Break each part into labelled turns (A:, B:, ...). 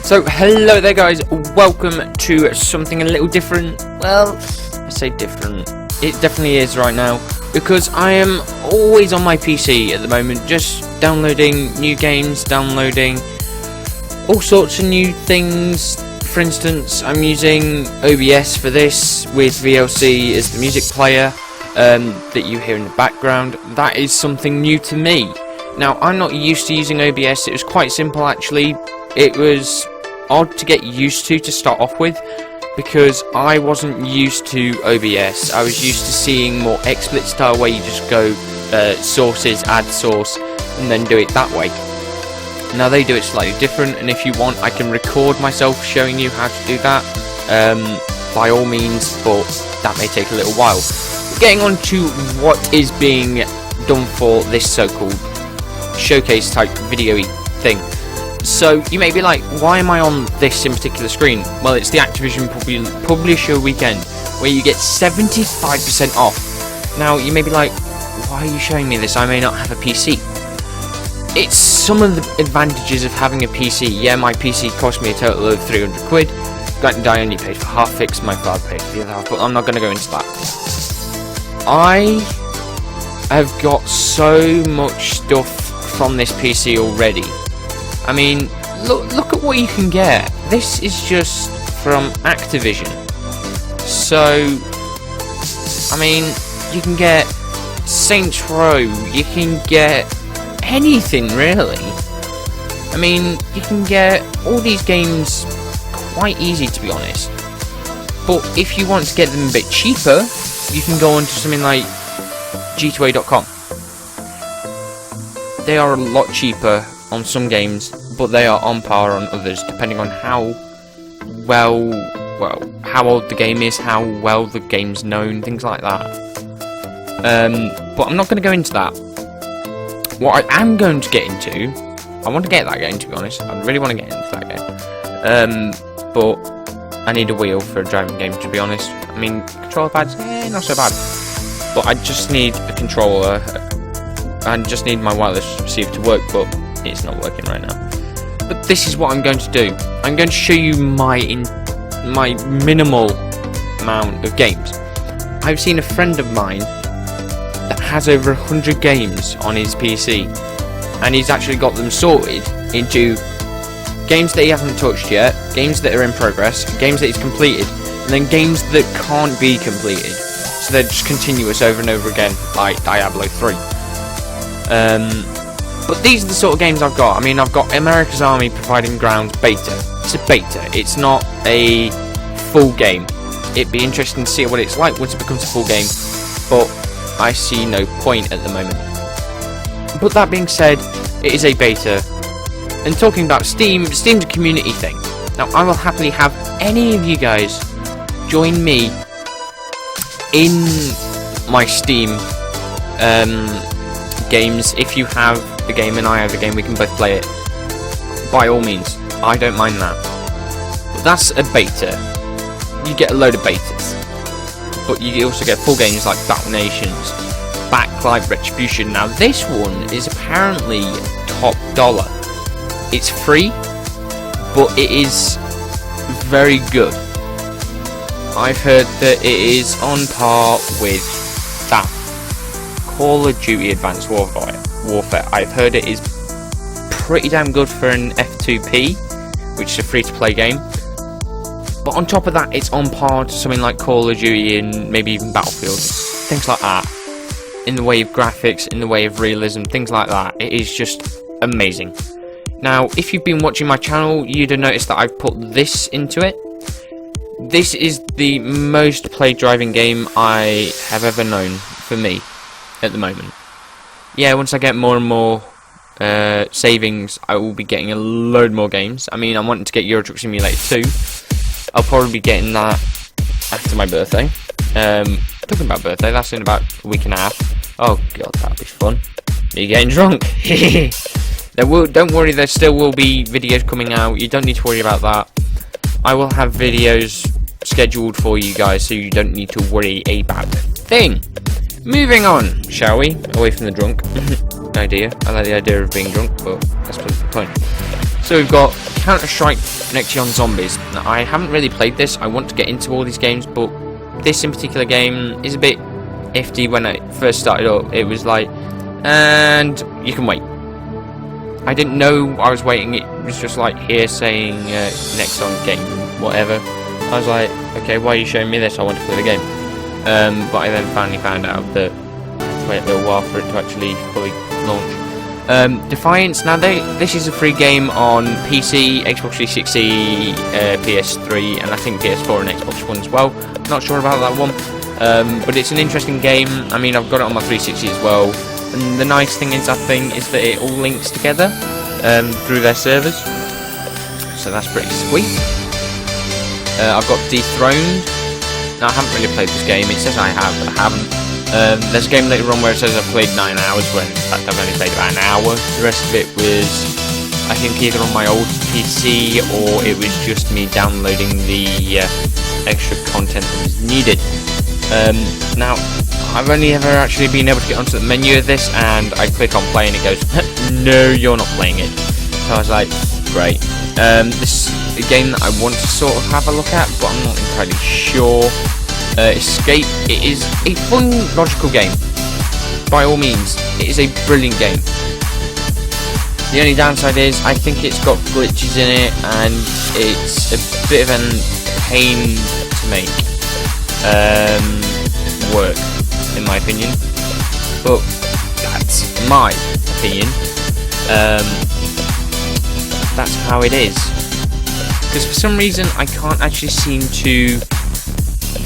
A: So hello there guys, welcome to something a little different. Well, I say different, it definitely is right now, because I am always on my PC at the moment, just downloading new games, downloading all sorts of new things. For instance, I'm using OBS for this, with VLC as the music player that you hear in the background. That is something new to me. Now, I'm not used to using OBS, it was quite simple actually. It was odd to get used to start off with, because I wasn't used to OBS. I was used to seeing more XSplit style, where you just go sources, add source, and then do it that way. Now they do it slightly different, and if you want I can record myself showing you how to do that, by all means, but that may take a little while. Getting on to what is being done for this so-called showcase type video-y thing. So you may be like, why am I on this in particular screen? Well, it's the Activision Publisher Weekend, where you get 75% off. Now you may be like, why are you showing me this? I may not have a PC. It's some of the advantages of having a PC. Yeah, my PC cost me a total of 300 quid. I only paid for half fix, my father paid for the other half, but I'm not going to go into that. I have got so much stuff from this PC already. I mean, look at what you can get. This is just from Activision. So, I mean, you can get Saints Row, you can get anything really. I mean, you can get all these games quite easy, to be honest. But if you want to get them a bit cheaper, you can go on to something like G2A.com. They are a lot cheaper on some games, but they are on par on others, depending on how how old the game is, how well the game's known, things like that. But I'm not going to go into that. What I am going to get into, I want to get that game, to be honest. I really want to get into that game. But I need a wheel for a driving game, to be honest. I mean, controller pads, not so bad. But I just need a controller. I just need my wireless receiver to work, but it's not working right now. But this is what I'm going to do. I'm going to show you my minimal amount of games. I've seen a friend of mine that has over 100 games on his PC, and he's actually got them sorted into games that he hasn't touched yet, games that are in progress, games that he's completed, and then games that can't be completed. So they're just continuous over and over again, like Diablo 3. But these are the sort of games I've got. I mean, I've got America's Army Providing Grounds beta. It's a beta. It's not a full game. It'd be interesting to see what it's like once it becomes a full game, but I see no point at the moment. But that being said, it is a beta. And talking about Steam, Steam's a community thing. Now, I will happily have any of you guys join me in my Steam games. If you have the game and I have the game, we can both play it. By all means, I don't mind that. But that's a beta. You get a load of betas, but you also get full games like Battle Nations, Backlight Retribution. Now this one is apparently top dollar. It's free, but it is very good. I've heard that it is on par with that Call of Duty Advanced Warfare. I've heard it is pretty damn good for an F2P, which is a free-to-play game. But on top of that, it's on par to something like Call of Duty and maybe even Battlefield, things like that. In the way of graphics, in the way of realism, things like that. It is just amazing. Now, if you've been watching my channel, you'd have noticed that I've put this into it. This is the most played driving game I have ever known for me at the moment. Yeah, once I get more and more savings, I will be getting a load more games. I mean, I'm wanting to get Euro Truck Simulator 2. I'll probably be getting that after my birthday. Talking about birthday, that's in about a week and a half. Oh god, that'll be fun. You're getting drunk. Don't worry, there still will be videos coming out. You don't need to worry about that. I will have videos scheduled for you guys, so you don't need to worry about a thing. Moving on, shall we? Away from the drunk idea. I like the idea of being drunk, but that's the point. So we've got Counter-Strike Nexion Zombies. Now, I haven't really played this. I want to get into all these games, but this in particular game is a bit iffy. When I first started up, it was like, and you can wait. I didn't know I was waiting. It was just like here saying Nexon game, whatever. I was like, okay, why are you showing me this? I want to play the game. But I then finally found out that I had to wait a little while for it to actually fully launch. Defiance. Now, this is a free game on PC, Xbox 360, PS3, and I think PS4 and Xbox One as well. Not sure about that one, but it's an interesting game. I mean, I've got it on my 360 as well. And the nice thing is, I think, is that it all links together through their servers, so that's pretty sweet. I've got Dethroned. Now, I haven't really played this game. It says I have, but I haven't. There's a game later on where it says I've played 9 hours, when in fact I've only played about an hour. The rest of it was, I think, either on my old PC or it was just me downloading the extra content that was needed. Now, I've only ever actually been able to get onto the menu of this, and I click on play and it goes, no, you're not playing it. So I was like, great. This is a game that I want to sort of have a look at, but I'm not entirely sure. Escape. It is a fun, logical game. By all means, it is a brilliant game. The only downside is I think it's got glitches in it, and it's a bit of a pain to make work, in my opinion. But that's my opinion. That's how it is. Because for some reason I can't actually seem to,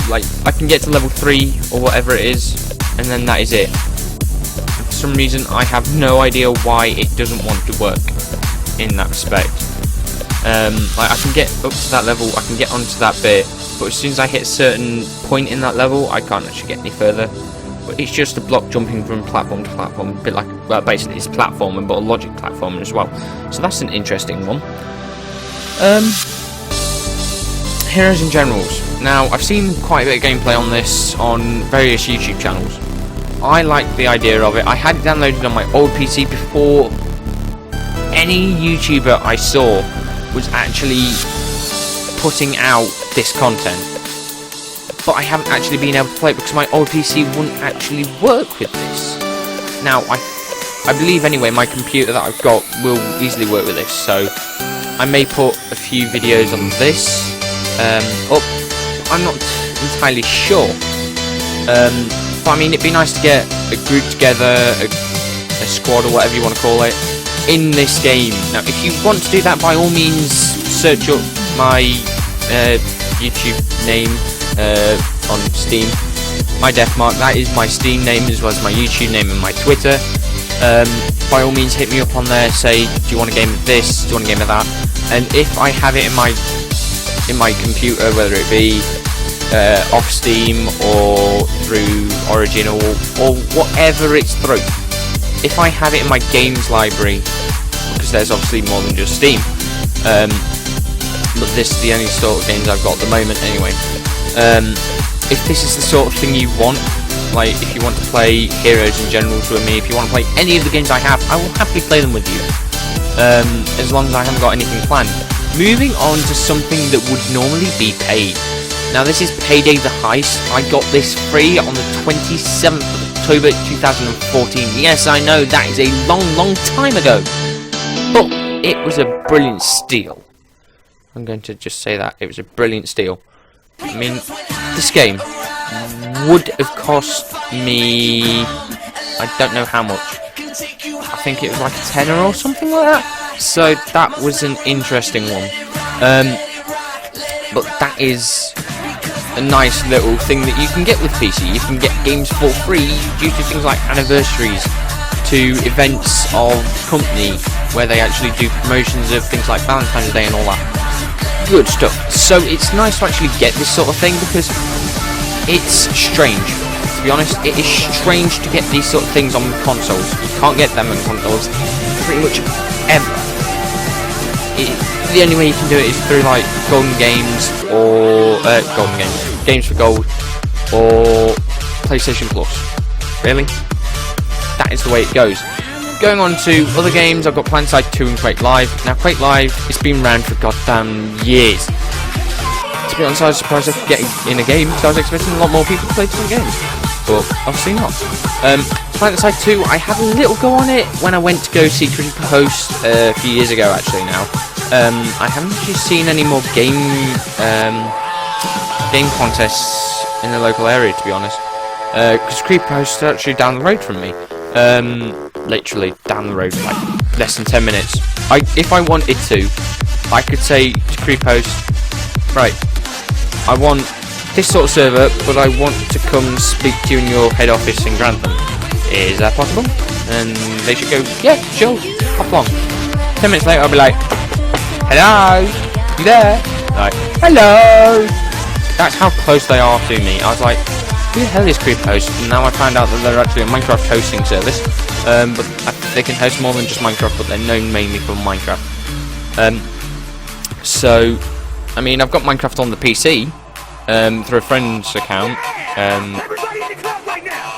A: like, I can get to level 3 or whatever it is, and then that is it. For some reason I have no idea why it doesn't want to work in that respect. Like, I can get up to that level, I can get onto that bit, but as soon as I hit a certain point in that level, I can't actually get any further. But it's just a block jumping from platform to platform, a bit like, well, basically it's platforming, but a logic platforming as well. So that's an interesting one. Heroes and Generals. Now, I've seen quite a bit of gameplay on this on various YouTube channels. I like the idea of it. I had it downloaded on my old PC before any YouTuber I saw was actually putting out this content. But I haven't actually been able to play it because my old PC wouldn't actually work with this. Now, I believe anyway my computer that I've got will easily work with this, so I may put a few videos on this up. I'm not entirely sure. But I mean, it'd be nice to get a group together, a squad or whatever you want to call it, in this game. Now, if you want to do that, by all means, search up my YouTube name on Steam, MyDeathMark. That is my Steam name as well as my YouTube name and my Twitter. By all means, hit me up on there. Say, do you want a game of this? Do you want a game of that? And if I have it in my computer, whether it be off Steam or through Origin or whatever it's through, if I have it in my games library, because there's obviously more than just Steam, but this is the only sort of games I've got at the moment anyway. If this is the sort of thing you want, like if you want to play Heroes and Generals with me, if you want to play any of the games I have, I will happily play them with you, as long as I haven't got anything planned. Moving on to something that would normally be paid. Now, this is Payday the Heist. I got this free on the 27th of October 2014. Yes, I know, that is a long, long time ago. But it was a brilliant steal. I'm going to just say that. It was a brilliant steal. I mean, this game would have cost me, I don't know how much. I think it was like a tenner or something like that. So that was an interesting one. But that is a nice little thing that you can get with PC. You can get games for free due to things like anniversaries, to events of company where they actually do promotions of things like Valentine's Day and all that good stuff. So it's nice to actually get this sort of thing, because it's strange. To be honest, it is strange to get these sort of things on consoles. You can't get them on consoles pretty much ever. The only way you can do it is through like Golden Games or Games for Gold or PlayStation Plus. Really, that is the way it goes. going on to other games, I've got PlanetSide 2 and Quake Live. Now, Quake Live, it's been around for goddamn years. To be honest, I was surprised I could get in a game, because I was expecting a lot more people to play different games. But, obviously not. PlanetSide 2, I had a little go on it when I went to go see Creepy Host a few years ago, actually, now. I haven't actually seen any more game contests in the local area, to be honest. Because Creepy Host is actually down the road from me. Literally down the road, like less than 10 minutes. If I wanted to, I could say to Creepy Host, right, I want this sort of server, but I want to come speak to you in your head office in Grantham. Is that possible? And they should go, yeah, sure, hop along. 10 minutes later, I'll be like, hello, you there? Like, hello. That's how close they are to me. I was like, who the hell is Creep Host? And now I found out that they're actually a Minecraft hosting service. But they can host more than just Minecraft, but they're known mainly for Minecraft. So, I mean, I've got Minecraft on the PC through a friend's account.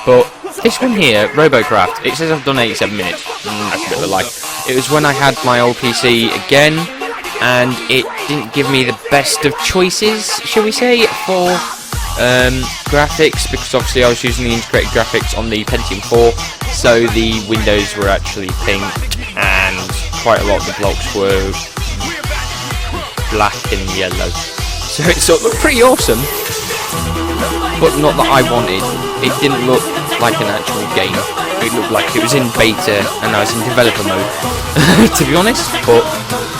A: But this one here, Robocraft, it says I've done 87 minutes. That's a bit of a lie. It was when I had my old PC again, and it didn't give me the best of choices, shall we say, for graphics, because obviously I was using the integrated graphics on the Pentium 4, so the windows were actually pink, and quite a lot of the blocks were black and yellow. So it sort of looked pretty awesome, but not that I wanted. It didn't look like an actual game. It looked like it was in beta and I was in developer mode, to be honest, but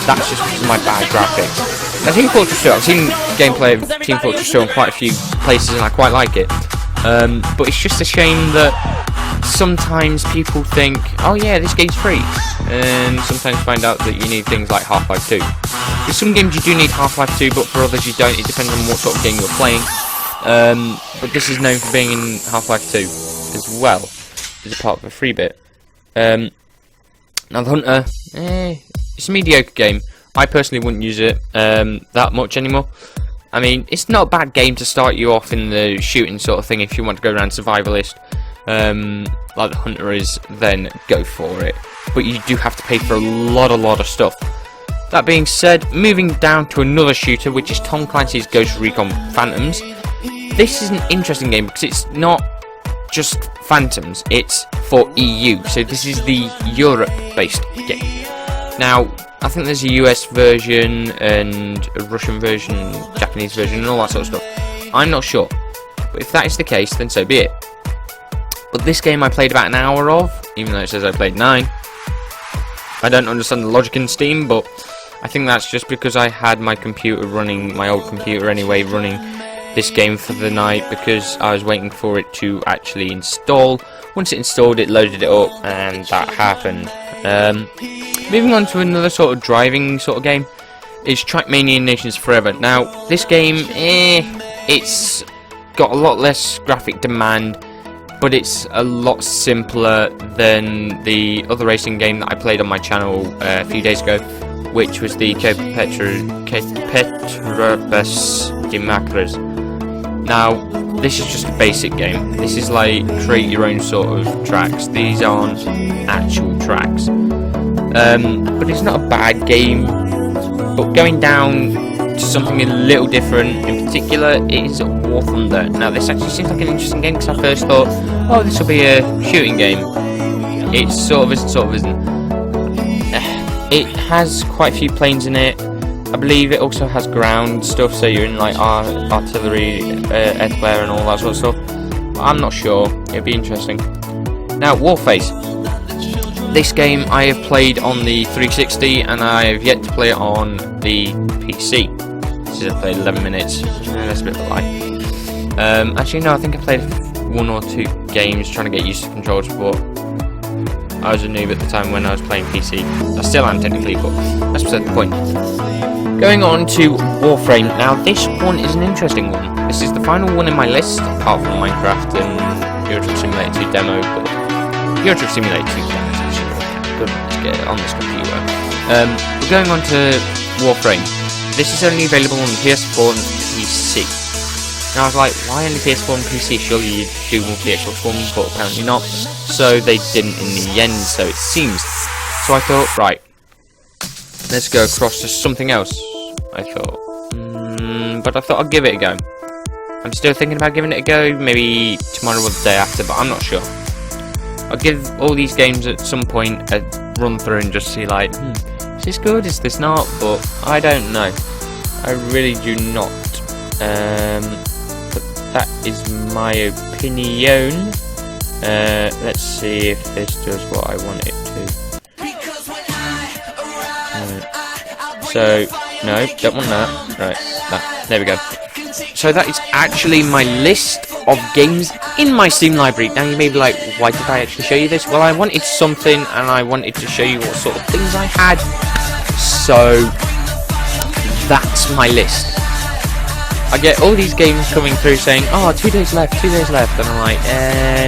A: that's just because of my bad graphics. Now, Team Fortress 2, I've seen gameplay of Team Fortress 2 in quite a few places and I quite like it. But it's just a shame that sometimes people think, oh yeah, this game's free, and sometimes find out that you need things like Half-Life 2. For some games you do need Half-Life 2, but for others you don't. It depends on what sort of game you're playing. But this is known for being in Half-Life 2 as well, as a part of a free bit. Now the Hunter, it's a mediocre game. I personally wouldn't use it that much anymore. I mean, it's not a bad game to start you off in the shooting sort of thing if you want to go around survivalist, like the Hunter is, then go for it. But you do have to pay for a lot of stuff. That being said, moving down to another shooter, which is Tom Clancy's Ghost Recon Phantoms. This is an interesting game because it's not just Phantoms, it's for EU, so this is the Europe-based game. Now, I think there's a US version and a Russian version, Japanese version, and all that sort of stuff. I'm not sure, but if that is the case, then so be it. But this game I played about an hour of, even though it says I played 9. I don't understand the logic in Steam, but I think that's just because I had my computer running, my old computer anyway, running this game for the night, because I was waiting for it to actually install. Once it installed, it loaded it up, and that happened. Moving on to another sort of driving sort of game is Trackmania Nations Forever. Now, this game, it's got a lot less graphic demand, but it's a lot simpler than the other racing game that I played on my channel a few days ago, which was the Petrobras de Macras. Now, this is just a basic game. This is like create your own sort of tracks. These aren't actual tracks. But it's not a bad game. But going down to something a little different, in particular, is War Thunder. Now, this actually seems like an interesting game because I first thought, oh, this will be a shooting game. It sort of isn't. It has quite a few planes in it. I believe it also has ground stuff, so you're in like artillery, airfare and all that sort of stuff. I'm not sure. It'd be interesting. Now, Warface. This game I have played on the 360 and I have yet to play it on the PC. This is I played 11 minutes. That's a bit of a lie. Actually, no, I think I played 1 or 2 games trying to get used to controls, but I was a noob at the time when I was playing PC. I still am technically, but that's beside the point. Going on to Warframe. Now, this one is an interesting one. This is the final one in my list, apart from Minecraft and Euro Truck Simulator 2 demo, but Euro Truck Simulator 2 demo is actually really good. Let's get it on this computer. We're going on to Warframe. This is only available on PS4 and PC. And I was like, why only PS4 and PC? Surely you'd do one for the Xbox One, but apparently not. So they didn't in the end, so it seems. So I thought, right, let's go across to something else. I thought, but I thought I'd give it a go. I'm still thinking about giving it a go, maybe tomorrow or the day after, but I'm not sure. I'll give all these games at some point a run through and just see, like, is this good, is this not? But I don't know. I really do not. But that is my opinion. Let's see if this does what I want it to. So, no, don't want that. Right, that. There we go. So that is actually my list of games in my Steam library. Now you may be like, why did I actually show you this? Well, I wanted something, and I wanted to show you what sort of things I had. So that's my list. I get all these games coming through saying, oh, 2 days left, 2 days left, and I'm like,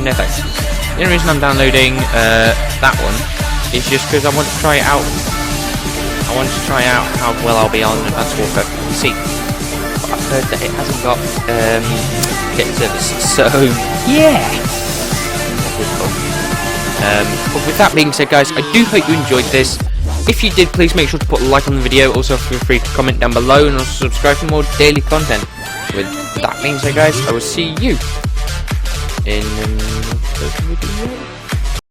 A: no thanks. The only reason I'm downloading that one is just because I want to try it out. I want to try out how well I'll be on Advanced Warfare PC. But I've heard that it hasn't got get service, so yeah. But with that being said, guys, I do hope you enjoyed this. If you did, please make sure to put a like on the video. Also, feel free to comment down below and also subscribe for more daily content. With that being said, guys, I will see you in another video.